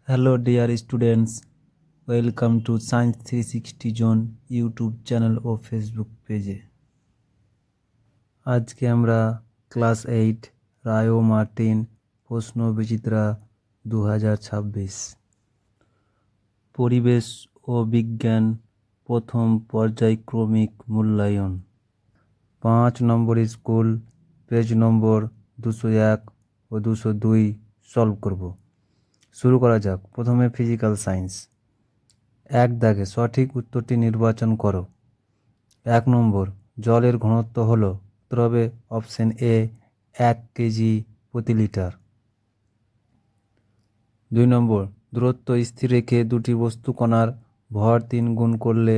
Hello dear students, welcome to Science 360 Zone YouTube channel ও Facebook পেজে। আজকে আমরা ক্লাস 8 রায় ও মার্টিন প্রশ্ন বিচিত্রা 2026 পরিবেশ ও বিজ্ঞান প্রথম পর্যায়ক্রমিক মূল্যায়ন 5 নম্বর স্কুল পেজ নম্বর 201 ও 202 সলভ করব। শুরু করা যাক। প্রথমে ফিজিক্যাল সায়েন্স। এক দাগে সঠিক উত্তরটি নির্বাচন করো। 1 নম্বর জলের ঘনত্ব হলো উত্তর হবে অপশন এ 1 কেজি প্রতি লিটার। 2 নম্বর দূরত্ব স্থির রেখে দুটি বস্তু কণার ভর 3 গুণ করলে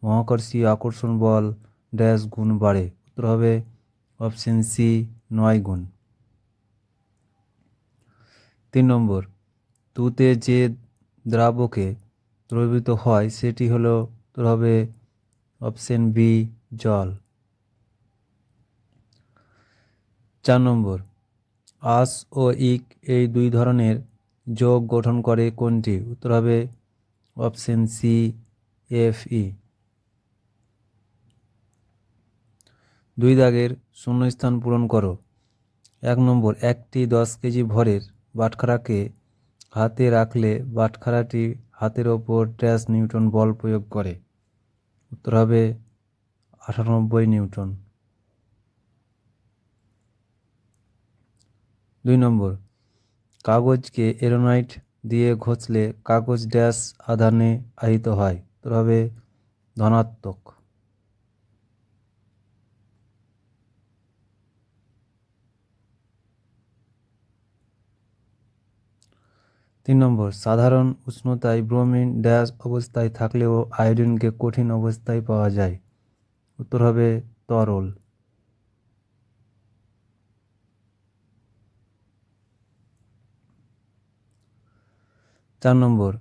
মহাকর্ষীয় আকর্ষণ বল ড্যাশ গুণ বাড়ে, উত্তর হবে অপশন সি 9 গুণ। 3 নম্বর তুতে যে দ্রাবকে দ্রবীভূত হয় সেটি হলো উত্তর হবে অপশন বি জল। 4 নম্বর আস ও ইক এই দুই ধরনের যোগ গঠন করে কোনটি, উত্তর হবে অপশন সি এফ-ই। 2 দাগের শূন্যস্থান পূরণ করো। 1 নম্বর একটি 10 কেজি ভরের বাটখারাকে হাতে রাখলে বাটখারাটি হাতের ওপর ড্যাশ নিউটন বল প্রয়োগ করে, উত্তর হবে 98 নিউটন। 2 নম্বর কাগজকে এরোনাইট দিয়ে ঘষলে কাগজ ড্যাশ আধানে আহিত হয়, উত্তর হবে ধনাত্মক। 3 নম্বর সাধারণ উষ্ণতায় ব্রোমিন ড্যাশ অবস্থায় থাকলেও আয়োডিনকে কঠিন অবস্থায় পাওয়া যায়, উত্তর হবে তরল। 4 নম্বর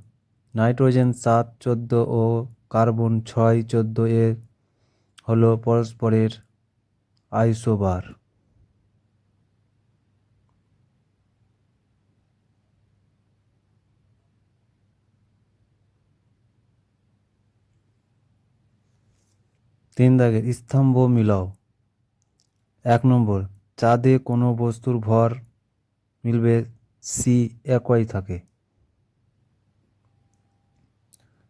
নাইট্রোজেন 7, 14 ও কার্বন 6, 14 এর হলো পরস্পরের আইসোবার। 3 দাগের স্তম্ভ মিলাও। 1 নম্বর চাঁদে কোনো বস্তুর ভর মিলবে সি একই থাকে।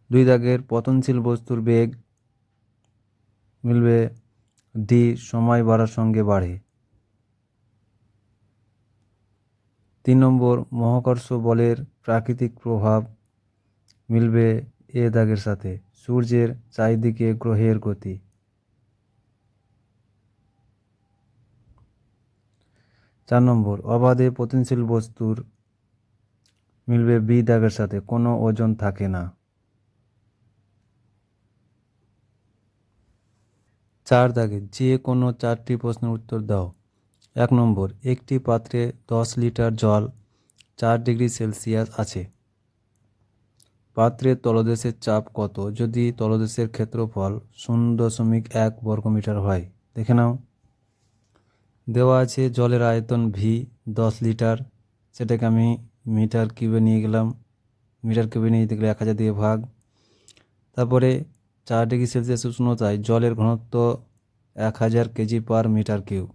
2 দাগের পতনশীল বস্তুর বেগ মিলবে ডি সময় বাড়ার সঙ্গে বাড়ে। 3 নম্বর মহাকর্ষ বলের প্রাকৃতিক প্রভাব মিলবে এ দাগের সাথে সূর্যের চারিদিকে গ্রহের গতি। 4 নম্বর অবাধে পতনশীল বস্তুর মিলবে বি দাগের সাথে কোনো ওজন থাকে না। 4 দাগে যে কোনো 4টি প্রশ্নের উত্তর দাও। 1 নম্বর একটি পাত্রে 10 লিটার জল 4 ডিগ্রি সেলসিয়াস আছে। পাত্রের তলদেশের চাপ কত যদি তলদেশের ক্ষেত্রফল 0.1 বর্গমিটার হয়? দেখে নাও। দেওয়া আছে জলের আয়তন ভি 10 লিটার, সেটাকে আমি মিটার কিউবে নিয়ে গেলাম। মিটার কিউবে নিয়ে যেতে গেলে 1000 দিয়ে ভাগ। তারপরে 4 ডিগ্রি সেলসিয়াস উষ্ণতায় জলের ঘনত্ব 1000 কেজি পার মিটার কিউব।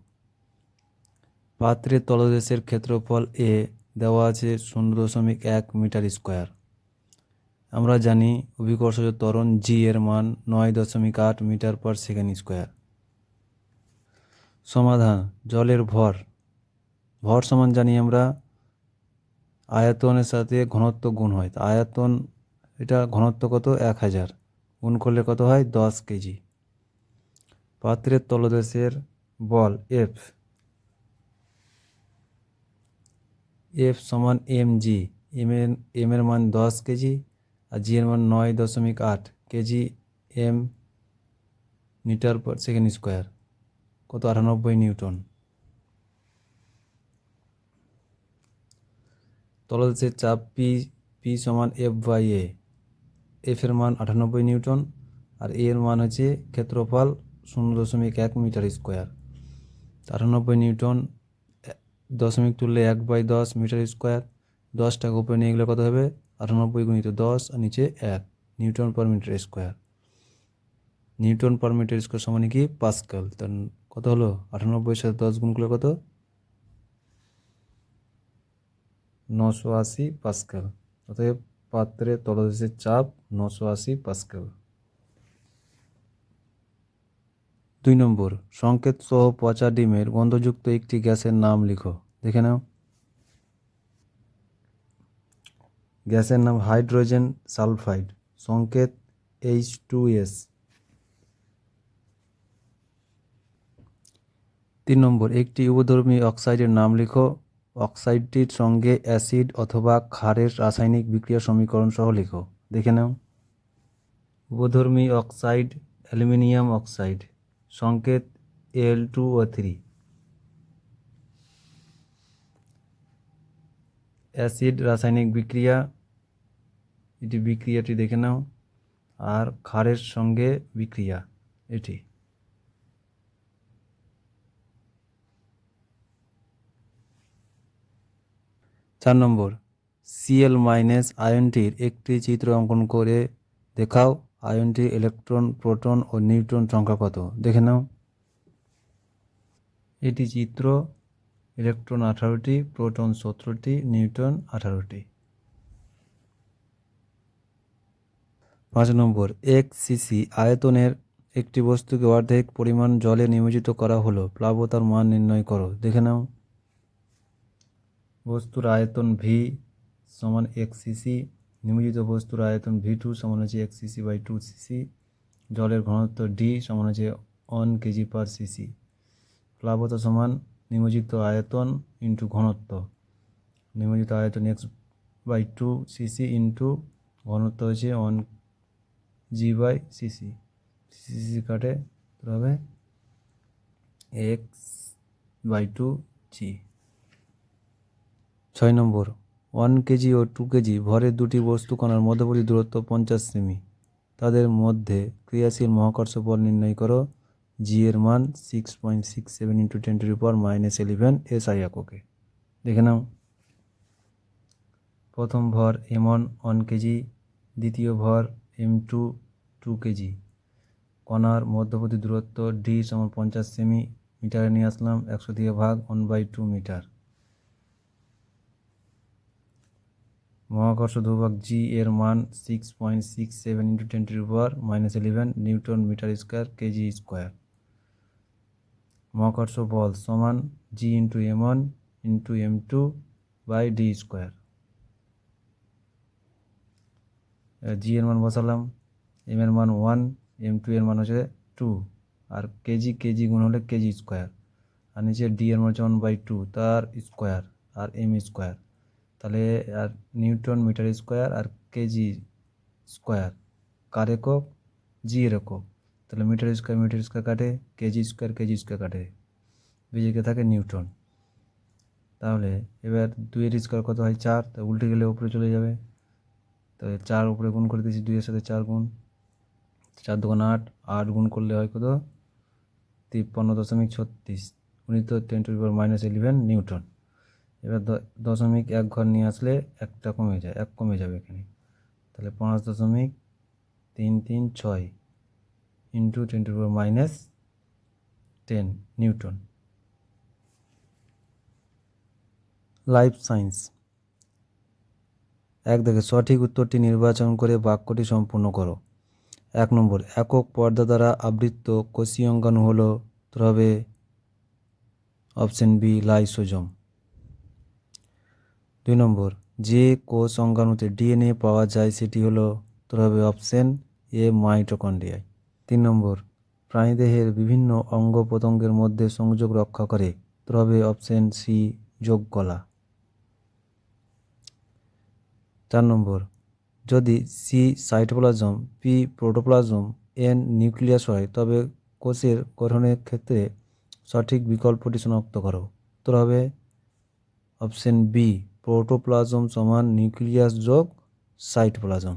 পাত্রের তলদেশের ক্ষেত্রফল এ দেওয়া আছে 0.1 মিটার স্কোয়ার। আমরা জানি অভিকর্ষজ ত্বরণ জি এর মান 9.8 মিটার পার সেকেন্ড স্কোয়ার। সমাধান জলের ভর সমান জানি আমরা আয়তনের সাথে ঘনত্ব গুণ হয়। আয়তন এটা ঘনত্ব কত 1000 গুণ করলে কত হয় 10 কেজি। পাত্রের তলদেশের বল এফ সমান এম জি। এম এর মান 10 কেজি আর জি এর মান 9.8 KG M metre per second square, কত 98 নিউটন। তলদেশের চাপ পি সমান এফ বাই এ। এফ এর মান 98 নিউটন আর এ এর মান হচ্ছে ক্ষেত্রফল 0.1 মিটার স্কোয়ার। 98 নিউটন দশমিক তুললে 1/10 মিটার স্কোয়ার। 10টাকে উপরে নিয়ে গেলে কত হবে 98 গুণিত 10 আর নিচে 1 newton per metre square. Newton per metre square সমান কি পাস্কাল। তার কত হলো 98 সাথে 10 গুণ করলে কত 980 পাস্কাল। অতএব পাত্রের তলদেশের চাপ 980 পাস্কাল। 2 নম্বর সংকেত সহ পচা ডিমের গন্ধযুক্ত একটি গ্যাসের নাম লিখো। দেখে নাও। গ্যাসের নাম হাইড্রোজেন সালফাইড, সংকেত H2S। 3 নম্বর একটি উভধর্মী অক্সাইডের নাম লিখো। অক্সাইডটির সঙ্গে অ্যাসিড অথবা ক্ষারের রাসায়নিক বিক্রিয়া সমীকরণ সহ লিখো। দেখে নাও। উভধর্মী অক্সাইড অ্যালুমিনিয়াম অক্সাইড, সংকেত Al2O3। অ্যাসিড রাসায়নিক বিক্রিয়া, এটি বিক্রিয়াটি দেখে নাও। আর ক্ষারের সঙ্গে বিক্রিয়া এটি। 4 নম্বর Cl মাইনাস আয়নটির একটি চিত্র অঙ্কন করে দেখাও। আয়নটির ইলেকট্রন, প্রোটন ও নিউট্রন সংখ্যা কত? দেখে নাও। এটি চিত্র। ইলেকট্রন 18টি, প্রোটন 17টি, নিউট্রন 18টি। 5 নম্বর 1 সিসি আয়তনের একটি বস্তুকে অর্ধেক পরিমাণ জলে নিমজ্জিত করা হলো, প্লাবতার মান নির্ণয় করো। দেখে নাও। বস্তুর আয়তন V সমান 1 সিসি, নিমজ্জিত বস্তুর আয়তন V2 সমান হচ্ছে 1 সিসি বাই 2 সিসি, জলের ঘনত্ব D সমান হচ্ছে 1 কেজি পার সিসি। প্লাবতা সমান নিমজ্জিত আয়তন ইন্টু ঘনত্ব। নিমজ্জিত আয়তন x বাই 2 সিসি ইন্টু ঘনত্ব হচ্ছে 1 জি বাই সিসি। সিসি কাটে তবে x by 2 G. 6 number 1 KG ও 2 কেজি ভরের দুটি বস্তু কণার মধ্যবর্তী দূরত্ব 50 সেমি। তাদের মধ্যে ক্রিয়াশীল মহাকর্ষ বল নির্ণয় করো। জি এর মান 6.67 ইন্টু 10⁻11 SI এককে। দেখে নাও। প্রথম ভর M1 1 কেজি, দ্বিতীয় ভর M2 2 কেজি। কণার মধ্যবর্তী দূরত্ব D সমান 50 সেমি। মিটারে নিয়ে আসলাম, 100 দিয়ে ভাগ 1/2 মিটার। মহাকর্ষ ধ্রুবক G এর মান 6.67 into 10⁻11 newton metre square KG square. মহাকর্ষ বল সমান G into M1 into M2 by D square. G এর মান বসালাম, M এর মান 1, M2 এর মান হচ্ছে 2, আর কেজি কেজি গুণ হলে কেজি স্কোয়ার, আর নিচে D এর মান হচ্ছে 1/2 তার স্কোয়ার আর M স্কোয়ার। তাহলে আর নিউটন মিটার স্কোয়ার আর কেজি স্কোয়ার কার একক? জি এর একক। তাহলে মিটার স্কোয়ার কাটে, কেজি স্কোয়ার কাটে, বিজেকে থাকে নিউটন। তাহলে এবার 2 এর স্কোয়ার কত হয়? 4। তা উল্টে গেলে উপরে চলে যাবে। তাহলে 4 উপরে গুণ করে দিয়েছি, 2 এর সাথে 4 গুণ, 4 2 8, 8 গুণ করলে হয় কত? 53.36 গুণিত 10⁻11 নিউটন। এবার দশমিক 1 ঘর নিয়ে আসলে একটা কমে যায়, 1 কমে যাবে এখানে। তাহলে 5.336 ইন্টু 10⁻10 নিউটন। লাইফ সায়েন্স 1 দেখে সঠিক উত্তরটি নির্বাচন করে বাক্যটি সম্পূর্ণ করো। 1 নম্বর একক পর্দা দ্বারা আবৃত কোষীয় অঙ্গাণু হলো, তো হবে অপশন বি লাইসোজোম। 2 নম্বর যে কোষ অঙ্গাণুতে ডিএনএ পাওয়া যায় সেটি হলো, তো হবে অপশন এ মাইটোকন্ড্রিয়া। 3 নম্বর প্রাণীদেহের বিভিন্ন অঙ্গ প্রত্যঙ্গের মধ্যে সংযোগ রক্ষা করে, তো হবে অপশন সি যোগকলা। 4 নম্বর যদি C cytoplasm, P protoplasm, N nucleus হয় তবে কোষের গঠনের ক্ষেত্রে সঠিক বিকল্পটি শনাক্ত করো, তো হবে অপশন বি প্রোটোপ্লাজম সমান নিউক্লিয়াস যোগ সাইটোপ্লাজম।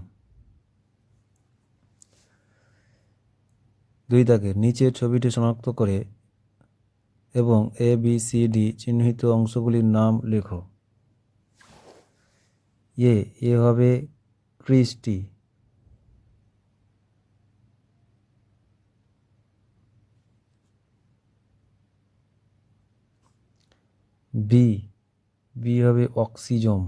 2 দাগের নিচের ছবিটি শনাক্ত করে এবং এ বি সি ডি চিহ্নিত অংশগুলির নাম লেখো। এ হবে ক্রিস্টি। বি, বি হবে অক্সিজম।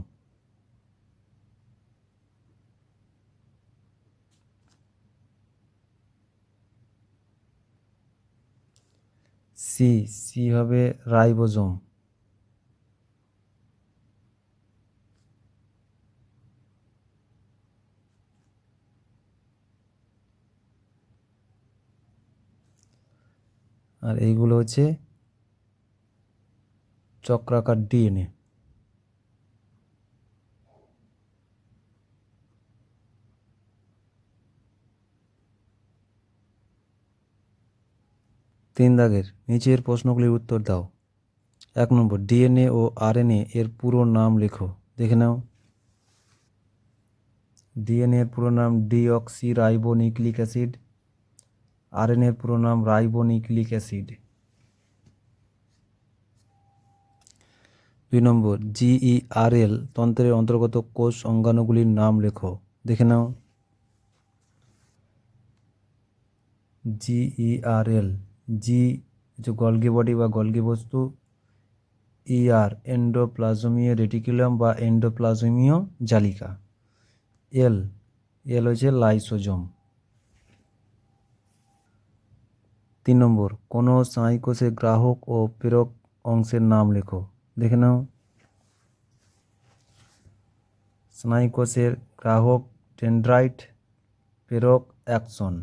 সি, সি হবে রাইবোজোম। আর এইগুলো হচ্ছে চক্রাকার ডিএনএ। তিন দাগের নিচের প্রশ্নগুলির উত্তর দাও। 1 নম্বর, ডিএনএ ও আরএনএ এর পুরো নাম লেখো। দেখে নাও। ডিএনএ এর পুরো নাম deoxy ribo nucleic acid. RNA এর পুরো নাম রাইবো নিউক্লিক অ্যাসিড। 2 নম্বর, জিইআরএল তন্ত্রের অন্তর্গত কোষ অঙ্গাণুগুলির নাম লেখো। দেখে নাও। জিইআরএল, জি হচ্ছে গলগি বডি বা গলগি বস্তু, ইআর এন্ডোপ্লাজমীয় রেটিকুলাম বা এন্ডোপ্লাজমীয় জালিকা, এল, এল হচ্ছে লাইসোজোম। 3 নম্বর, কোনো স্নায়ুকোষের গ্রাহক ও প্রেরক অংশের নাম লেখো। দেখে নাও। স্নায়ুকোষের গ্রাহক ডেনড্রাইট, প্রেরক অ্যাক্সন।